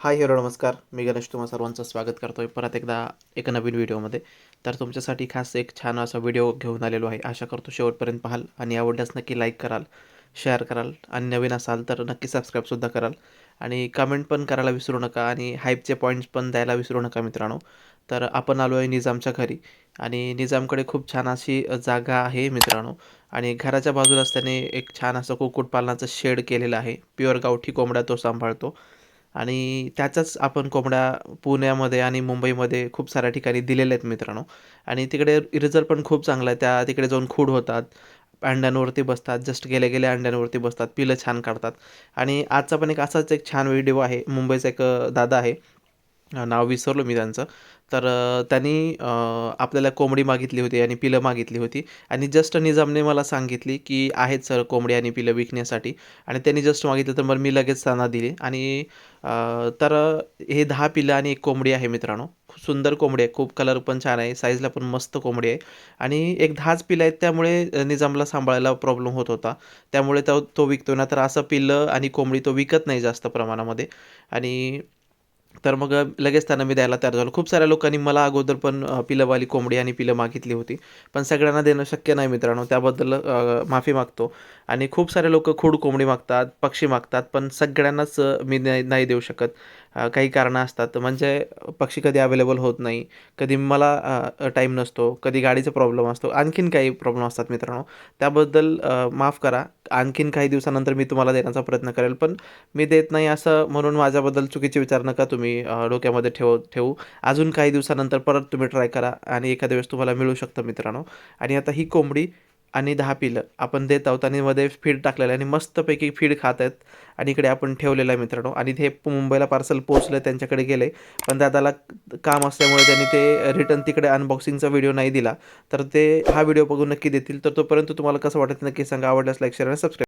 Hi hello नमस्कार. मी गणेश तुम्हा सर्वांचं स्वागत करतोय परत एकदा एका नवीन व्हिडिओमध्ये. तर तुमच्यासाठी खास एक छान असा व्हिडिओ घेऊन आलेलो आहे. आशा करतो शेवटपर्यंत पाहाल आणि आवडल्यास नक्की लाईक कराल, शेअर कराल आणि नवीन असाल तर नक्की सबस्क्राईबसुद्धा कराल आणि कमेंट पण करायला विसरू नका आणि हाईपचे पॉईंट्स पण द्यायला विसरू नका मित्रांनो. तर आपण आलो आहे निजामच्या घरी आणि निजामकडे खूप छान अशी जागा आहे मित्रांनो आणि घराच्या बाजूलाच त्याने एक छान असं कुक्कुटपालनाचं शेड केलेलं आहे. प्युअर गावठी कोंबड्या तो सांभाळतो. आणि त्याच्याच आपण कोंबड्या पुण्यामध्ये आणि मुंबईमध्ये खूप साऱ्या ठिकाणी दिलेल्या आहेत मित्रांनो. आणि तिकडे रिझल्ट पण खूप चांगला आहे. त्या तिकडे जाऊन खूड होतात, अंड्यांवरती बसतात, जस्ट गेल्या अंड्यांवरती बसतात, पिलं छान काढतात. आणि आजचा पण एक असाच एक छान व्हिडिओ आहे. मुंबईचा एक दादा आहे, नाव विसरलो मी त्यांचं. तर त्यांनी आपल्याला कोंबडी मागितली होती आणि पिलं मागितली होती आणि जस्ट निजामने मला सांगितली, की आहेत सर कोंबडी आणि पिलं विकण्यासाठी आणि त्यांनी जस्ट मागितलं तर मग मी लगेच त्यांना दिली आणि तर हे 10 पिल्लं आणि 1 कोंबडी आहे मित्रांनो. खूप सुंदर कोंबडी आहे, खूप कलर पण छान आहे, साईजला पण मस्त कोंबडी आहे आणि एक 10च पिल्लं आहेत त्यामुळे निजामला सांभाळायला प्रॉब्लेम होत होता. त्यामुळे तो तो विकतोय ना तर असं पिल्लं आणि कोंबडी तो विकत नाही जास्त प्रमाणामध्ये आणि तर मग लगेच त्यांना मी द्यायला तयार झालो. खूप साऱ्या लोकांनी मला अगोदर पण पिलंवाली कोंबडी आणि पिलं मागितली होती. पण सगळ्यांना देणं शक्य नाही मित्रांनो. त्याबद्दल माफी मागतो. आणि खूप सारे लोकं खूड कोंबडी मागतात, पक्षी मागतात, पण सगळ्यांनाच मी नाही नाही देऊ शकत. काही कारणं असतात. म्हणजे पक्षी कधी अवेलेबल होत नाही, कधी मला टाईम नसतो, कधी गाडीचा प्रॉब्लेम असतो, आणखीन काही प्रॉब्लेम असतात मित्रांनो. त्याबद्दल माफ करा. आणखीन काही दिवसानंतर मी तुम्हाला देण्याचा प्रयत्न करेल. पण मी देत नाही असं म्हणून माझ्याबद्दल चुकीचे विचार नका तुम्ही डोक्यामध्ये ठेवू. अजून काही दिवसानंतर परत तुम्ही ट्राय करा आणि एखाद्या वेळेस तुम्हाला मिळू शकतं मित्रांनो. आणि आता ही कोंबडी आणि 10 पिलं आपण देत आहोत आणि मध्ये फीड टाकलेलं आहे आणि मस्तपैकी फीड खात आहेत आणि इकडे आपण ठेवलेलं आहे मित्रांनो. आणि ते मुंबईला पार्सल पोहोचलं त्यांच्याकडे गेले. पण दादाला काम असल्यामुळे त्यांनी ते रिटर्न तिकडे अनबॉक्सिंगचा व्हिडिओ नाही दिला. तर ते हा व्हिडिओ बघून नक्की देतील. तर तोपर्यंत तुम्हाला कसं वाटतं नक्की सांगा. आवडल्यास लाईक, शेअर आणि सबस्क्राईब